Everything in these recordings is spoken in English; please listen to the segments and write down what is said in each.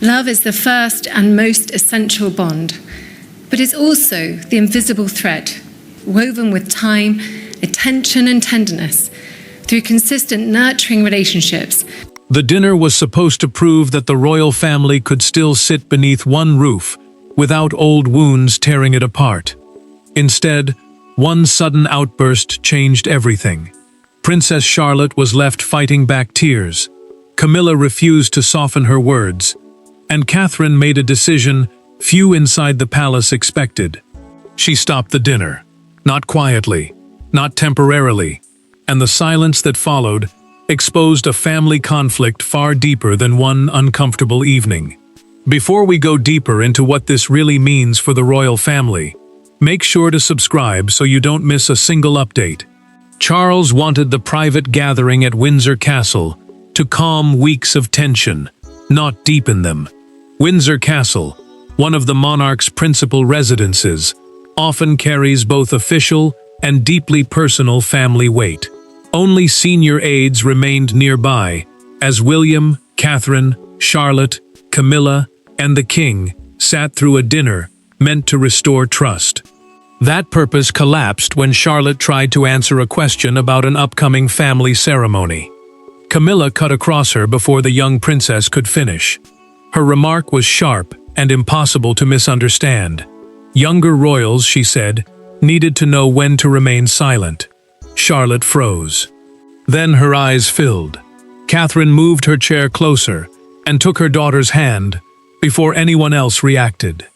Love is the first and most essential bond, but it's also the invisible thread, woven with time, attention, and tenderness, through consistent nurturing relationships. The dinner was supposed to prove that the royal family could still sit beneath one roof without old wounds tearing it apart. Instead, one sudden outburst changed everything. Princess Charlotte was left fighting back tears. Camilla refused to soften her words, and Catherine made a decision few inside the palace expected. She stopped the dinner, not quietly, not temporarily, and the silence that followed exposed a family conflict far deeper than one uncomfortable evening. Before we go deeper into what this really means for the royal family, make sure to subscribe so you don't miss a single update. Charles wanted the private gathering at Windsor Castle to calm weeks of tension, not deepen them. Windsor Castle, one of the monarch's principal residences, often carries both official and deeply personal family weight. Only senior aides remained nearby, as William, Catherine, Charlotte, Camilla, and the king sat through a dinner meant to restore trust. That purpose collapsed when Charlotte tried to answer a question about an upcoming family ceremony. Camilla cut across her before the young princess could finish. Her remark was sharp and impossible to misunderstand. Younger royals, she said, needed to know when to remain silent. Charlotte froze. Then her eyes filled. Catherine moved her chair closer and took her daughter's hand before anyone else reacted.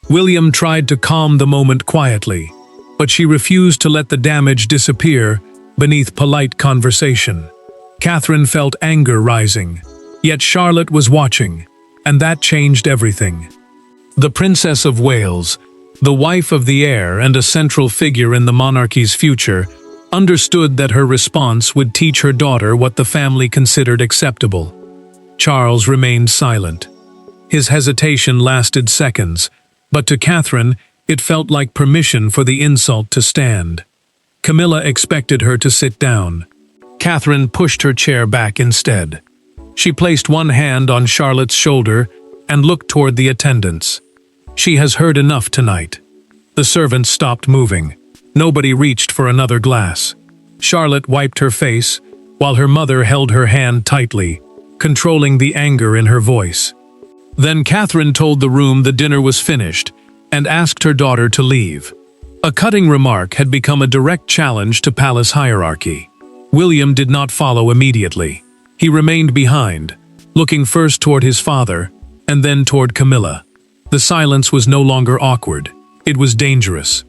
William tried to calm the moment quietly, but she refused to let the damage disappear beneath polite conversation. Catherine felt anger rising, yet Charlotte was watching, and that changed everything. The Princess of Wales, the wife of the heir and a central figure in the monarchy's future, understood that her response would teach her daughter what the family considered acceptable. Charles remained silent. His hesitation lasted seconds, but to Catherine, it felt like permission for the insult to stand. Camilla expected her to sit down. Catherine pushed her chair back instead. She placed one hand on Charlotte's shoulder and looked toward the attendants. She has heard enough tonight. The servants stopped moving. Nobody reached for another glass. Charlotte wiped her face, while her mother held her hand tightly, controlling the anger in her voice. Then Catherine told the room the dinner was finished and asked her daughter to leave. A cutting remark had become a direct challenge to palace hierarchy. William did not follow immediately. He remained behind, looking first toward his father and then toward Camilla. The silence was no longer awkward. It was dangerous.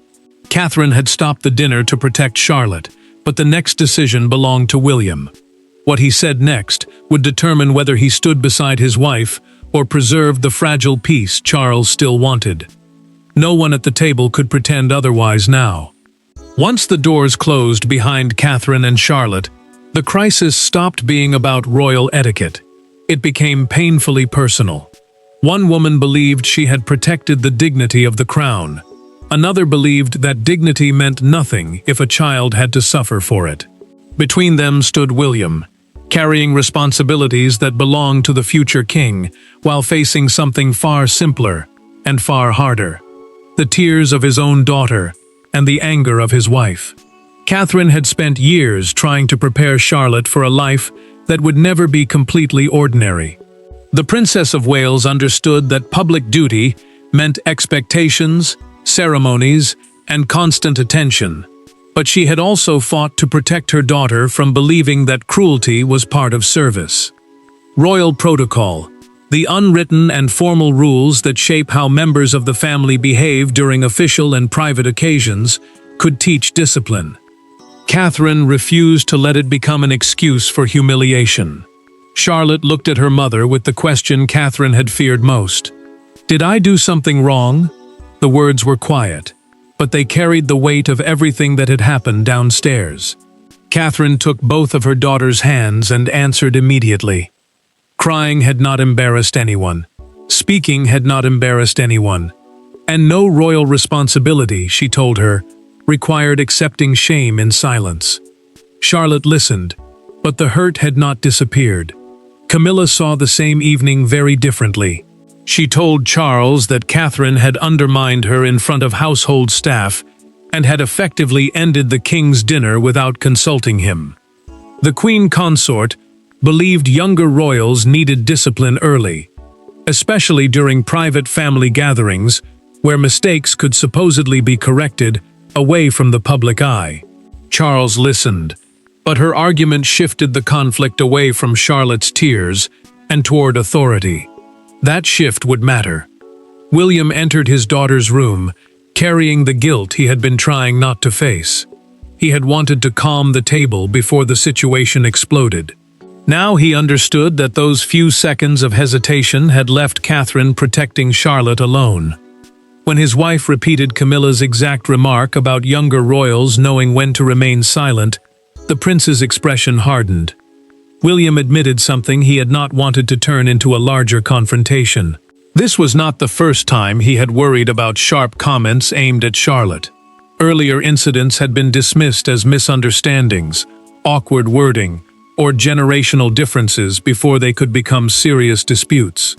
Catherine had stopped the dinner to protect Charlotte, but the next decision belonged to William. What he said next would determine whether he stood beside his wife or preserved the fragile peace Charles still wanted. No one at the table could pretend otherwise now. Once the doors closed behind Catherine and Charlotte, the crisis stopped being about royal etiquette. It became painfully personal. One woman believed she had protected the dignity of the crown. Another believed that dignity meant nothing if a child had to suffer for it. Between them stood William, carrying responsibilities that belonged to the future king, while facing something far simpler and far harder: the tears of his own daughter and the anger of his wife. Catherine had spent years trying to prepare Charlotte for a life that would never be completely ordinary. The Princess of Wales understood that public duty meant expectations, ceremonies, and constant attention, but she had also fought to protect her daughter from believing that cruelty was part of service. Royal protocol, the unwritten and formal rules that shape how members of the family behave during official and private occasions, could teach discipline. Catherine refused to let it become an excuse for humiliation. Charlotte looked at her mother with the question Catherine had feared most. "Did I do something wrong?" The words were quiet, but they carried the weight of everything that had happened downstairs. Catherine took both of her daughter's hands and answered immediately. Crying had not embarrassed anyone. Speaking had not embarrassed anyone. And no royal responsibility, she told her, required accepting shame in silence. Charlotte listened, but the hurt had not disappeared. Camilla saw the same evening very differently. She told Charles that Catherine had undermined her in front of household staff and had effectively ended the king's dinner without consulting him. The queen consort believed younger royals needed discipline early, especially during private family gatherings where mistakes could supposedly be corrected away from the public eye. Charles listened, but her argument shifted the conflict away from Charlotte's tears and toward authority. That shift would matter. William entered his daughter's room, carrying the guilt he had been trying not to face. He had wanted to calm the table before the situation exploded. Now he understood that those few seconds of hesitation had left Catherine protecting Charlotte alone. When his wife repeated Camilla's exact remark about younger royals knowing when to remain silent, the prince's expression hardened. William admitted something he had not wanted to turn into a larger confrontation. This was not the first time he had worried about sharp comments aimed at Charlotte. Earlier incidents had been dismissed as misunderstandings, awkward wording, or generational differences before they could become serious disputes.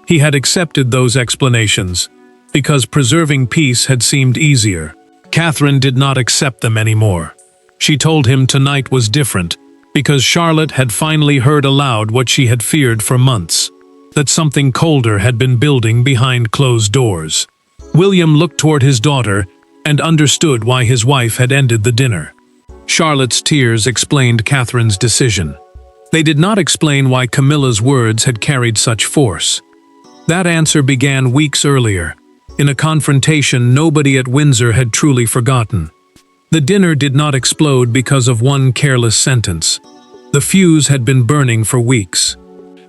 He had accepted those explanations because preserving peace had seemed easier. Catherine did not accept them anymore. She told him tonight was different because Charlotte had finally heard aloud what she had feared for months, that something colder had been building behind closed doors. William looked toward his daughter and understood why his wife had ended the dinner. Charlotte's tears explained Catherine's decision. They did not explain why Camilla's words had carried such force. That answer began weeks earlier, in a confrontation nobody at Windsor had truly forgotten. The dinner did not explode because of one careless sentence. The fuse had been burning for weeks.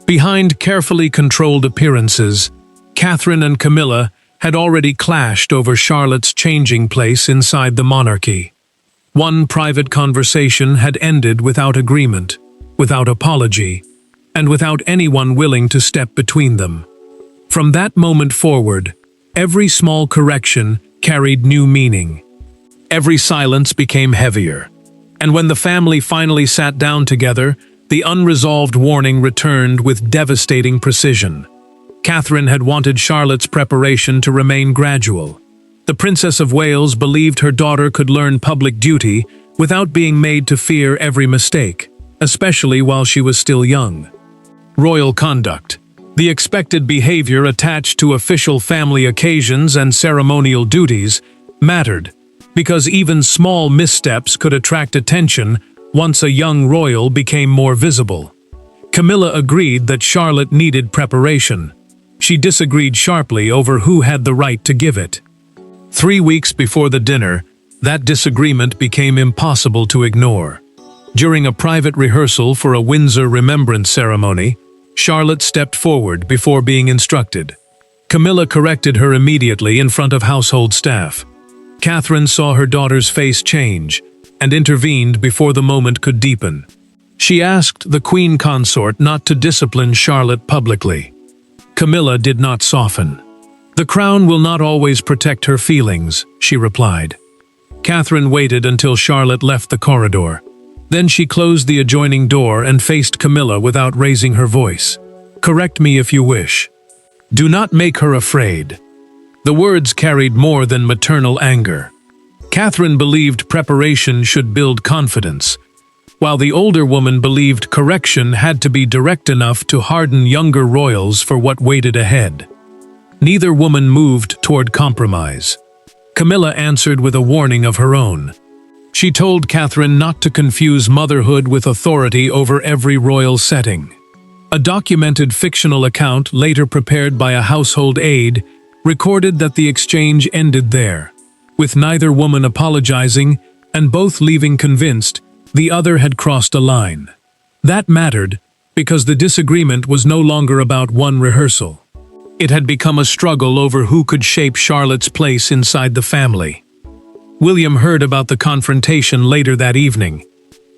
Behind carefully controlled appearances, Catherine and Camilla had already clashed over Charlotte's changing place inside the monarchy. One private conversation had ended without agreement, without apology, and without anyone willing to step between them. From that moment forward, every small correction carried new meaning. Every silence became heavier, and when the family finally sat down together, the unresolved warning returned with devastating precision. Catherine had wanted Charlotte's preparation to remain gradual. The Princess of Wales believed her daughter could learn public duty without being made to fear every mistake, especially while she was still young. Royal conduct, the expected behavior attached to official family occasions and ceremonial duties, mattered, because even small missteps could attract attention once a young royal became more visible. Camilla agreed that Charlotte needed preparation. She disagreed sharply over who had the right to give it. 3 weeks before the dinner, that disagreement became impossible to ignore. During a private rehearsal for a Windsor remembrance ceremony, Charlotte stepped forward before being instructed. Camilla corrected her immediately in front of household staff. Catherine saw her daughter's face change and intervened before the moment could deepen. She asked the queen consort not to discipline Charlotte publicly. Camilla did not soften. "The crown will not always protect her feelings," she replied. Catherine waited until Charlotte left the corridor. Then she closed the adjoining door and faced Camilla without raising her voice. "Correct me if you wish. Do not make her afraid." The words carried more than maternal anger. Catherine believed preparation should build confidence, while the older woman believed correction had to be direct enough to harden younger royals for what waited ahead. Neither woman moved toward compromise. Camilla answered with a warning of her own. She told Catherine not to confuse motherhood with authority over every royal setting. A documented fictional account later prepared by a household aide recorded that the exchange ended there, with neither woman apologizing and both leaving convinced the other had crossed a line. That mattered because the disagreement was no longer about one rehearsal. It had become a struggle over who could shape Charlotte's place inside the family. William heard about the confrontation later that evening.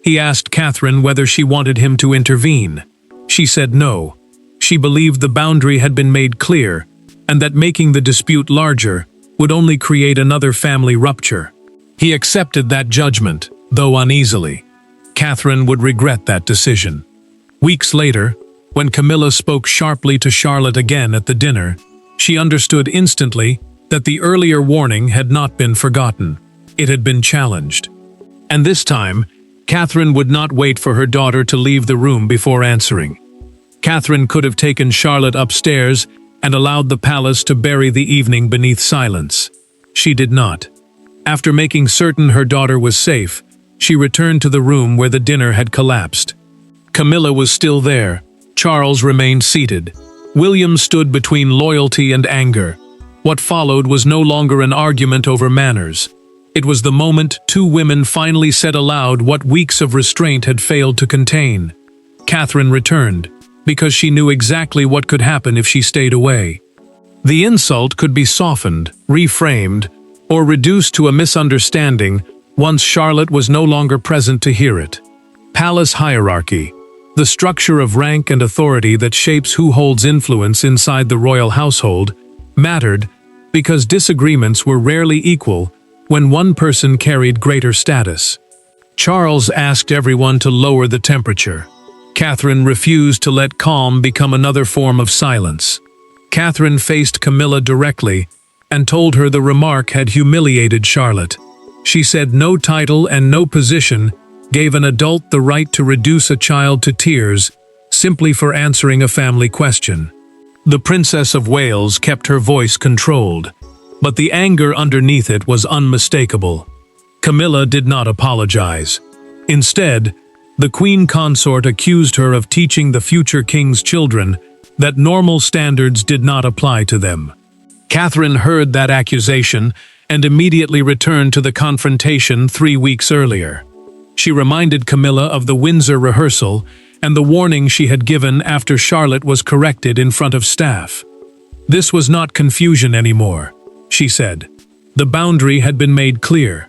He asked Catherine whether she wanted him to intervene. She said no. She believed the boundary had been made clear, and that making the dispute larger would only create another family rupture. He accepted that judgment, though uneasily. Catherine would regret that decision. Weeks later, when Camilla spoke sharply to Charlotte again at the dinner, She understood instantly that the earlier warning had not been forgotten. It had been challenged. And this time, Catherine would not wait for her daughter to leave the room before answering. Catherine could have taken Charlotte upstairs and allowed the palace to bury the evening beneath silence. She did not. After making certain her daughter was safe, she returned to the room where the dinner had collapsed. Camilla was still there. Charles remained seated. William stood between loyalty and anger. What followed was no longer an argument over manners. It was the moment two women finally said aloud what weeks of restraint had failed to contain. Catherine returned, because she knew exactly what could happen if she stayed away. The insult could be softened, reframed, or reduced to a misunderstanding once Charlotte was no longer present to hear it. Palace hierarchy, the structure of rank and authority that shapes who holds influence inside the royal household, mattered because disagreements were rarely equal when one person carried greater status. Charles asked everyone to lower the temperature. Catherine refused to let calm become another form of silence. Catherine faced Camilla directly and told her the remark had humiliated Charlotte. She said no title and no position gave an adult the right to reduce a child to tears simply for answering a family question. The Princess of Wales kept her voice controlled, but the anger underneath it was unmistakable. Camilla did not apologize. Instead, the Queen Consort accused her of teaching the future king's children that normal standards did not apply to them. Catherine heard that accusation and immediately returned to the confrontation 3 weeks earlier. She reminded Camilla of the Windsor rehearsal and the warning she had given after Charlotte was corrected in front of staff. This was not confusion anymore, she said. The boundary had been made clear.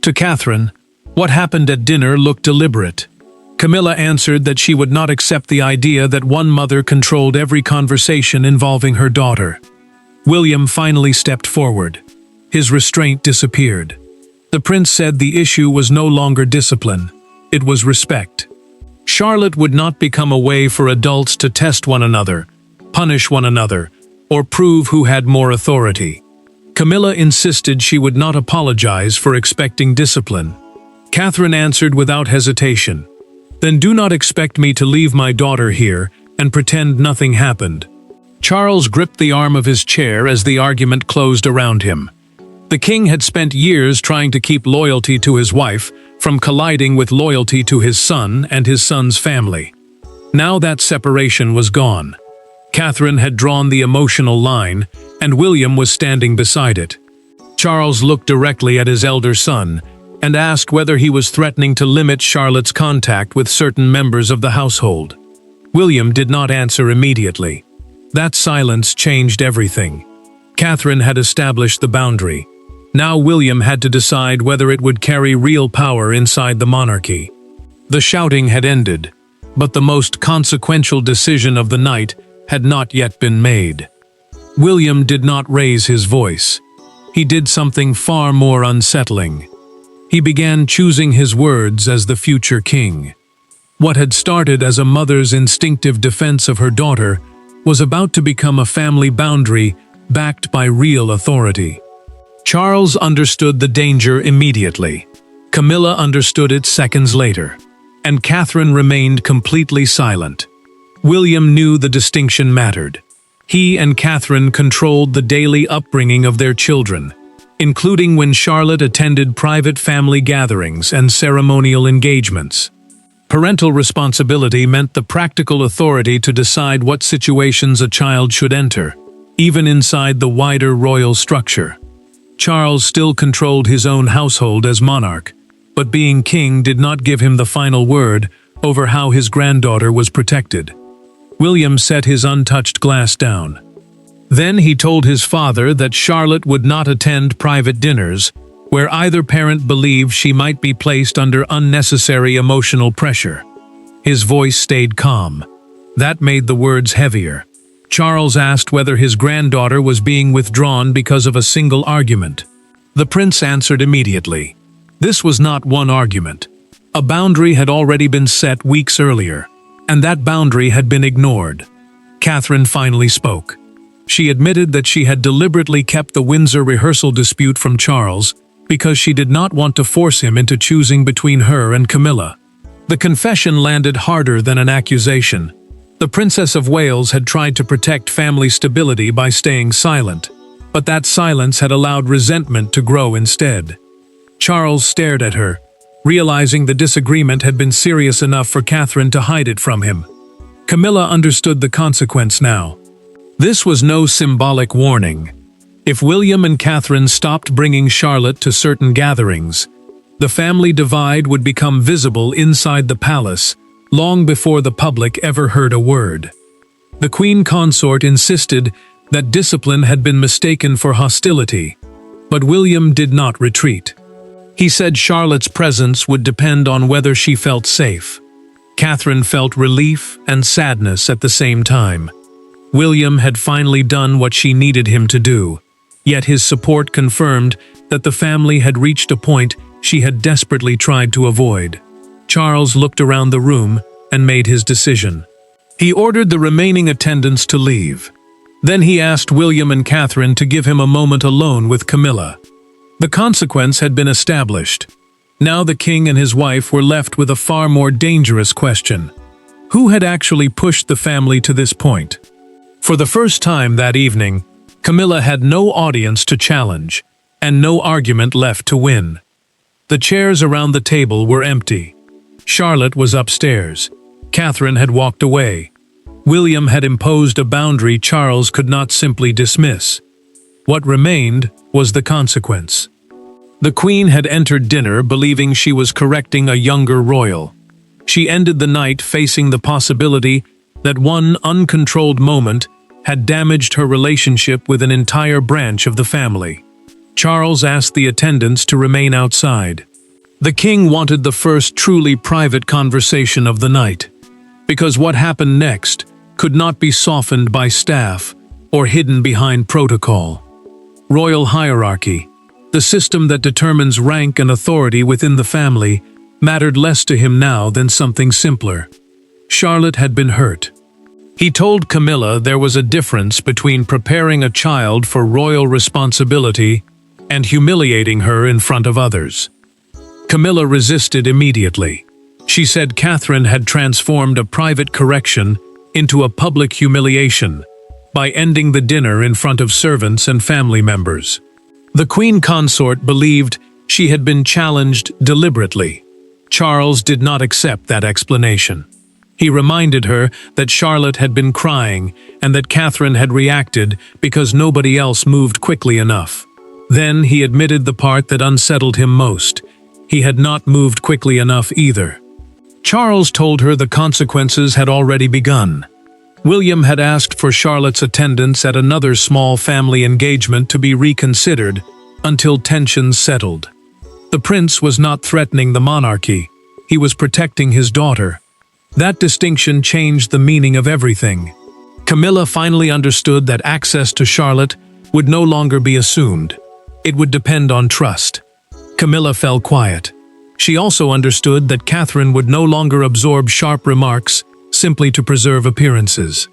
To Catherine, what happened at dinner looked deliberate. Camilla answered that she would not accept the idea that one mother controlled every conversation involving her daughter. William finally stepped forward. His restraint disappeared. The prince said the issue was no longer discipline, it was respect. Charlotte would not become a way for adults to test one another, punish one another, or prove who had more authority. Camilla insisted she would not apologize for expecting discipline. Catherine answered without hesitation, "Then do not expect me to leave my daughter here and pretend nothing happened." Charles gripped the arm of his chair as the argument closed around him. The king had spent years trying to keep loyalty to his wife from colliding with loyalty to his son and his son's family. Now that separation was gone. Catherine had drawn the emotional line, and William was standing beside it. Charles looked directly at his elder son and asked whether he was threatening to limit Charlotte's contact with certain members of the household. William did not answer immediately. That silence changed everything. Catherine had established the boundary. Now William had to decide whether it would carry real power inside the monarchy. The shouting had ended, but the most consequential decision of the night had not yet been made. William did not raise his voice. He did something far more unsettling. He began choosing his words as the future king. What had started as a mother's instinctive defense of her daughter was about to become a family boundary backed by real authority. Charles understood the danger immediately. Camilla understood it seconds later, and Catherine remained completely silent. William knew the distinction mattered. He and Catherine controlled the daily upbringing of their children, including when Charlotte attended private family gatherings and ceremonial engagements. Parental responsibility meant the practical authority to decide what situations a child should enter, even inside the wider royal structure. Charles still controlled his own household as monarch, but being king did not give him the final word over how his granddaughter was protected. William set his untouched glass down. Then he told his father that Charlotte would not attend private dinners, where either parent believed she might be placed under unnecessary emotional pressure. His voice stayed calm. That made the words heavier. Charles asked whether his granddaughter was being withdrawn because of a single argument. The prince answered immediately. This was not one argument. A boundary had already been set weeks earlier, and that boundary had been ignored. Catherine finally spoke. She admitted that she had deliberately kept the Windsor rehearsal dispute from Charles because she did not want to force him into choosing between her and Camilla. The confession landed harder than an accusation. The Princess of Wales had tried to protect family stability by staying silent, but that silence had allowed resentment to grow instead. Charles stared at her, realizing the disagreement had been serious enough for Catherine to hide it from him. Camilla understood the consequence now. This was no symbolic warning. If William and Catherine stopped bringing Charlotte to certain gatherings, the family divide would become visible inside the palace long before the public ever heard a word. The Queen Consort insisted that discipline had been mistaken for hostility, but William did not retreat. He said Charlotte's presence would depend on whether she felt safe. Catherine felt relief and sadness at the same time. William had finally done what she needed him to do, yet his support confirmed that the family had reached a point she had desperately tried to avoid. Charles looked around the room and made his decision. He ordered the remaining attendants to leave. Then he asked William and Catherine to give him a moment alone with Camilla. The consequence had been established. Now the king and his wife were left with a far more dangerous question. Who had actually pushed the family to this point? For the first time that evening, Camilla had no audience to challenge, and no argument left to win. The chairs around the table were empty. Charlotte was upstairs. Catherine had walked away. William had imposed a boundary Charles could not simply dismiss. What remained was the consequence. The Queen had entered dinner believing she was correcting a younger royal. She ended the night facing the possibility that one uncontrolled moment had damaged her relationship with an entire branch of the family. Charles asked the attendants to remain outside. The king wanted the first truly private conversation of the night, because what happened next could not be softened by staff or hidden behind protocol. Royal hierarchy, the system that determines rank and authority within the family, mattered less to him now than something simpler. Charlotte had been hurt. He told Camilla there was a difference between preparing a child for royal responsibility and humiliating her in front of others. Camilla resisted immediately. She said Catherine had transformed a private correction into a public humiliation by ending the dinner in front of servants and family members. The Queen Consort believed she had been challenged deliberately. Charles did not accept that explanation. He reminded her that Charlotte had been crying and that Catherine had reacted because nobody else moved quickly enough. Then he admitted the part that unsettled him most. He had not moved quickly enough either. Charles told her the consequences had already begun. William had asked for Charlotte's attendance at another small family engagement to be reconsidered until tensions settled. The prince was not threatening the monarchy. He was protecting his daughter. That distinction changed the meaning of everything. Camilla finally understood that access to Charlotte would no longer be assumed. It would depend on trust. Camilla fell quiet. She also understood that Catherine would no longer absorb sharp remarks simply to preserve appearances.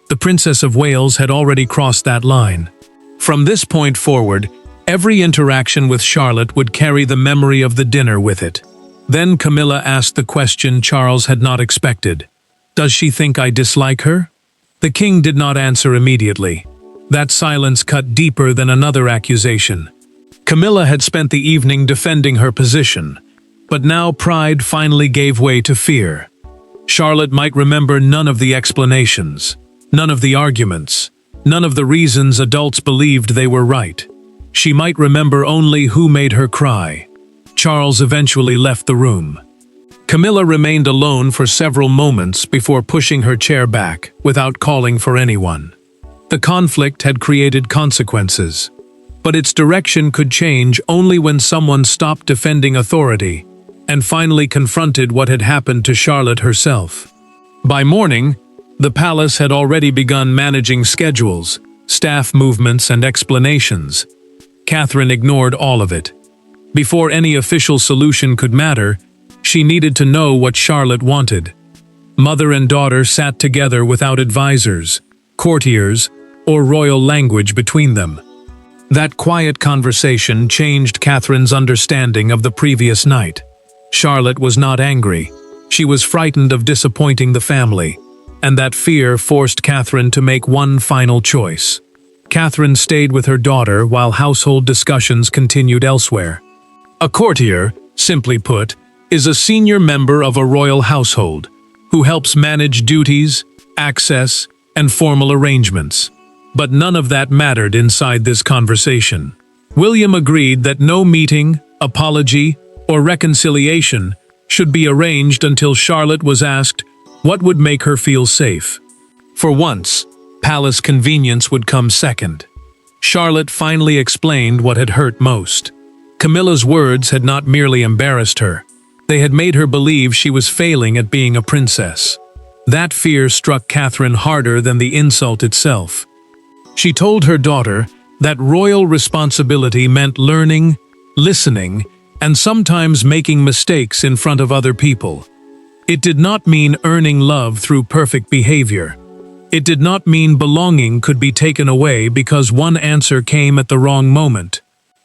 The Princess of Wales had already crossed that line. From this point forward, every interaction with Charlotte would carry the memory of the dinner with it. Then Camilla asked the question Charles had not expected. Does she think I dislike her? The king did not answer immediately. That silence cut deeper than another accusation. Camilla had spent the evening defending her position, but now pride finally gave way to fear. Charlotte might remember none of the explanations, none of the arguments, none of the reasons adults believed they were right. She might remember only who made her cry. Charles eventually left the room. Camilla remained alone for several moments before pushing her chair back without calling for anyone. The conflict had created consequences, but its direction could change only when someone stopped defending authority and finally confronted what had happened to Charlotte herself. By morning, the palace had already begun managing schedules, staff movements, and explanations. Catherine ignored all of it. Before any official solution could matter, she needed to know what Charlotte wanted. Mother and daughter sat together without advisors, courtiers, or royal language between them. That quiet conversation changed Catherine's understanding of the previous night. Charlotte was not angry. She was frightened of disappointing the family, and that fear forced Catherine to make one final choice. Catherine stayed with her daughter while household discussions continued elsewhere. A courtier, simply put, is a senior member of a royal household who helps manage duties, access, and formal arrangements. But none of that mattered inside this conversation. William agreed that no meeting, apology, or reconciliation should be arranged until Charlotte was asked what would make her feel safe. For once, palace convenience would come second. Charlotte finally explained what had hurt most. Camilla's words had not merely embarrassed her. They had made her believe she was failing at being a princess. That fear struck Catherine harder than the insult itself. She told her daughter that royal responsibility meant learning, listening, and sometimes making mistakes in front of other people. It did not mean earning love through perfect behavior. It did not mean belonging could be taken away because one answer came at the wrong moment.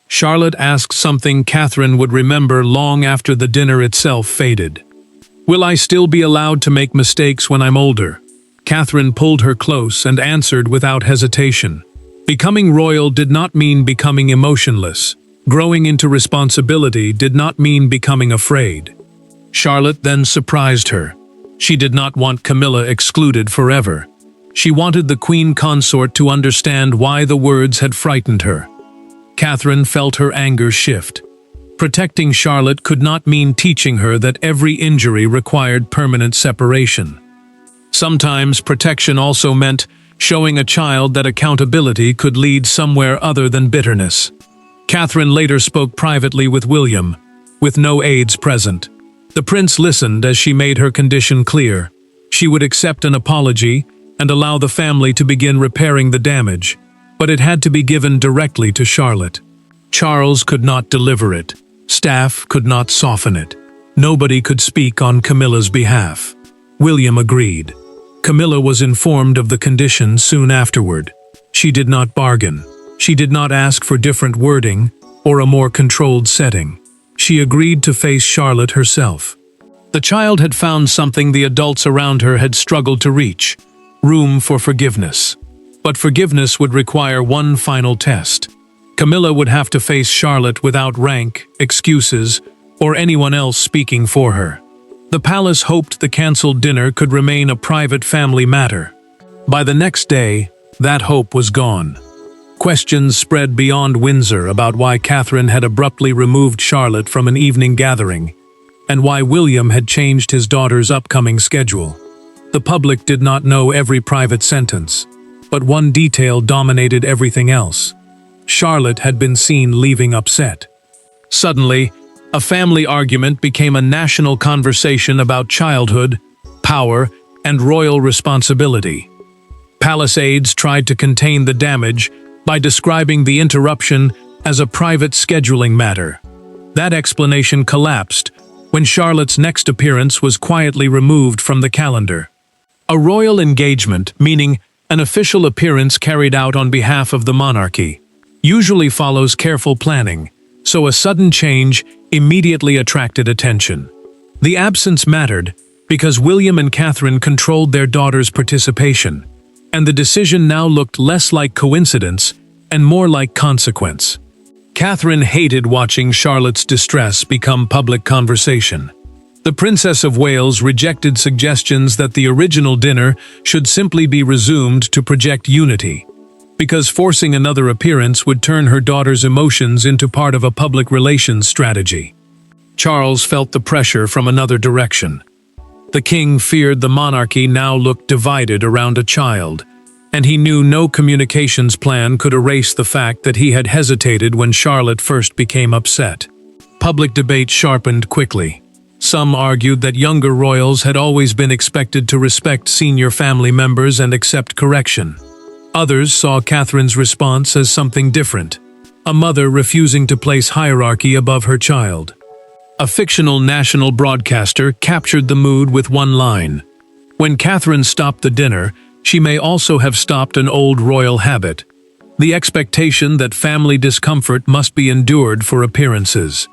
Charlotte asked something Catherine would remember long after the dinner itself faded. "Will I still be allowed to make mistakes when I'm older?" Catherine pulled her close and answered without hesitation. Becoming royal did not mean becoming emotionless. Growing into responsibility did not mean becoming afraid. Charlotte then surprised her. She did not want Camilla excluded forever. She wanted the queen consort to understand why the words had frightened her. Catherine felt her anger shift. Protecting Charlotte could not mean teaching her that every injury required permanent separation. Sometimes protection also meant showing a child that accountability could lead somewhere other than bitterness. Catherine later spoke privately with William, with no aides present. The prince listened as she made her condition clear. She would accept an apology and allow the family to begin repairing the damage, but it had to be given directly to Charlotte. Charles could not deliver it. Staff could not soften it. Nobody could speak on Camilla's behalf. William agreed. Camilla was informed of the conditions soon afterward. She did not bargain. She did not ask for different wording or a more controlled setting. She agreed to face Charlotte herself. The child had found something the adults around her had struggled to reach: room for forgiveness. But forgiveness would require one final test. Camilla would have to face Charlotte without rank, excuses, or anyone else speaking for her. The palace hoped the cancelled dinner could remain a private family matter. By the next day, that hope was gone. Questions spread beyond Windsor about why Catherine had abruptly removed Charlotte from an evening gathering, and why William had changed his daughter's upcoming schedule. The public did not know every private sentence, but one detail dominated everything else. Charlotte had been seen leaving upset. Suddenly, a family argument became a national conversation about childhood, power, and royal responsibility. Palace aides tried to contain the damage by describing the interruption as a private scheduling matter. That explanation collapsed when Charlotte's next appearance was quietly removed from the calendar. A royal engagement, meaning an official appearance carried out on behalf of the monarchy, usually follows careful planning, so a sudden change immediately attracted attention. The absence mattered because William and Catherine controlled their daughter's participation, and the decision now looked less like coincidence and more like consequence. Catherine hated watching Charlotte's distress become public conversation. The Princess of Wales rejected suggestions that the original dinner should simply be resumed to project unity, because forcing another appearance would turn her daughter's emotions into part of a public relations strategy. Charles felt the pressure from another direction. The king feared the monarchy now looked divided around a child, and he knew no communications plan could erase the fact that he had hesitated when Charlotte first became upset. Public debate sharpened quickly. Some argued that younger royals had always been expected to respect senior family members and accept correction. Others saw Catherine's response as something different, a mother refusing to place hierarchy above her child. A fictional national broadcaster captured the mood with one line. When Catherine stopped the dinner, she may also have stopped an old royal habit, the expectation that family discomfort must be endured for appearances.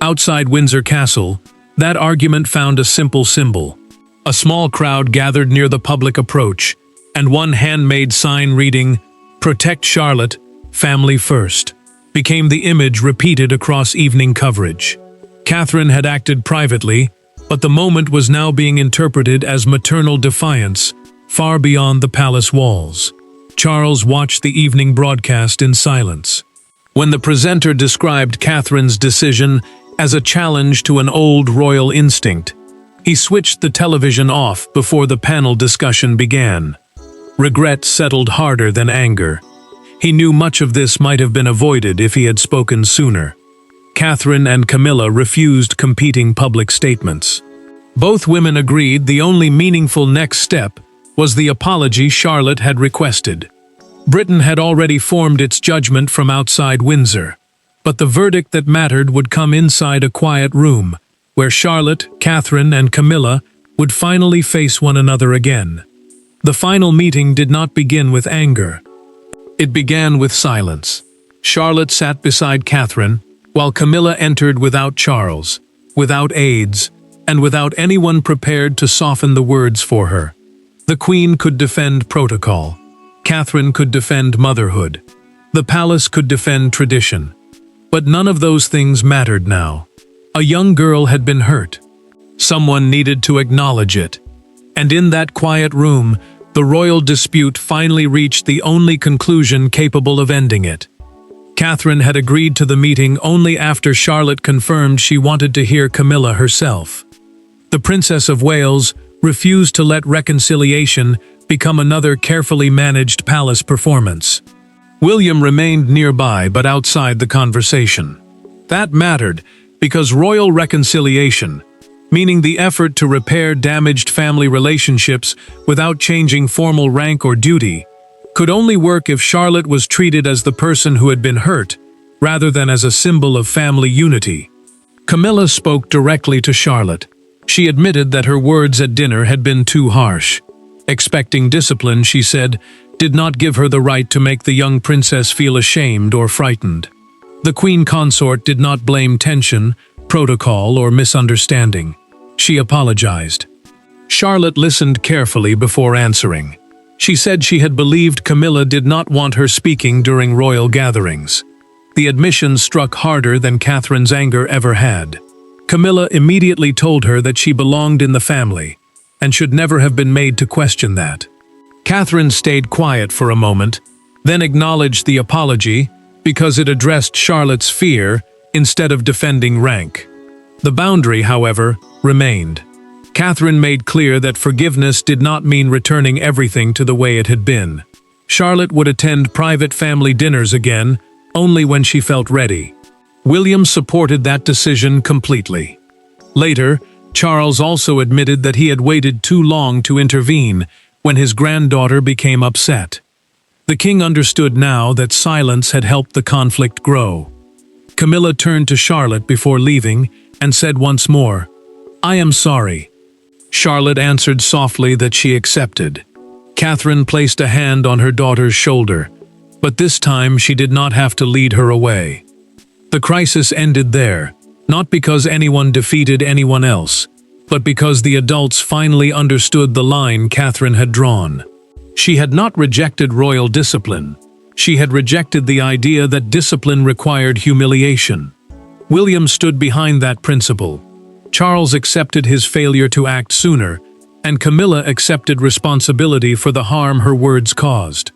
Outside Windsor Castle, that argument found a simple symbol. A small crowd gathered near the public approach, and one handmade sign reading, "Protect Charlotte, family first," became the image repeated across evening coverage. Catherine had acted privately, but the moment was now being interpreted as maternal defiance, far beyond the palace walls. Charles watched the evening broadcast in silence. When the presenter described Catherine's decision as a challenge to an old royal instinct, he switched the television off before the panel discussion began. Regret settled harder than anger. He knew much of this might have been avoided if he had spoken sooner. Catherine and Camilla refused competing public statements. Both women agreed the only meaningful next step was the apology Charlotte had requested. Britain had already formed its judgment from outside Windsor, but the verdict that mattered would come inside a quiet room, where Charlotte, Catherine, and Camilla would finally face one another again. The final meeting did not begin with anger. It began with silence. Charlotte sat beside Catherine, while Camilla entered without Charles, without aides, and without anyone prepared to soften the words for her. The Queen could defend protocol. Catherine could defend motherhood. The palace could defend tradition. But none of those things mattered now. A young girl had been hurt. Someone needed to acknowledge it. And in that quiet room, the royal dispute finally reached the only conclusion capable of ending it. Catherine had agreed to the meeting only after Charlotte confirmed she wanted to hear Camilla herself. The Princess of Wales refused to let reconciliation become another carefully managed palace performance. William remained nearby but outside the conversation. That mattered because royal reconciliation, meaning the effort to repair damaged family relationships without changing formal rank or duty, could only work if Charlotte was treated as the person who had been hurt, rather than as a symbol of family unity. Camilla spoke directly to Charlotte. She admitted that her words at dinner had been too harsh. Expecting discipline, she said, did not give her the right to make the young princess feel ashamed or frightened. The queen consort did not blame tension, protocol, or misunderstanding. She apologized. Charlotte listened carefully before answering. She said she had believed Camilla did not want her speaking during royal gatherings. The admission struck harder than Catherine's anger ever had. Camilla immediately told her that she belonged in the family, and should never have been made to question that. Catherine stayed quiet for a moment, then acknowledged the apology because it addressed Charlotte's fear instead of defending rank. The boundary, however, remained. Catherine made clear that forgiveness did not mean returning everything to the way it had been. Charlotte would attend private family dinners again, only when she felt ready. William supported that decision completely. Later, Charles also admitted that he had waited too long to intervene when his granddaughter became upset. The king understood now that silence had helped the conflict grow. Camilla turned to Charlotte before leaving and said once more, "I am sorry." Charlotte answered softly that she accepted. Catherine placed a hand on her daughter's shoulder, but this time she did not have to lead her away. The crisis ended there, not because anyone defeated anyone else, but because the adults finally understood the line Catherine had drawn. She had not rejected royal discipline. She had rejected the idea that discipline required humiliation. William stood behind that principle. Charles accepted his failure to act sooner, and Camilla accepted responsibility for the harm her words caused.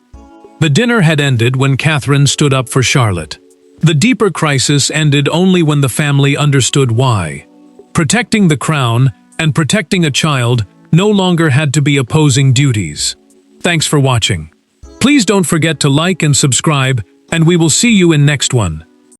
The dinner had ended when Catherine stood up for Charlotte. The deeper crisis ended only when the family understood why. Protecting the crown and protecting a child no longer had to be opposing duties. Thanks for watching. Please don't forget to like and subscribe, and we will see you in next one.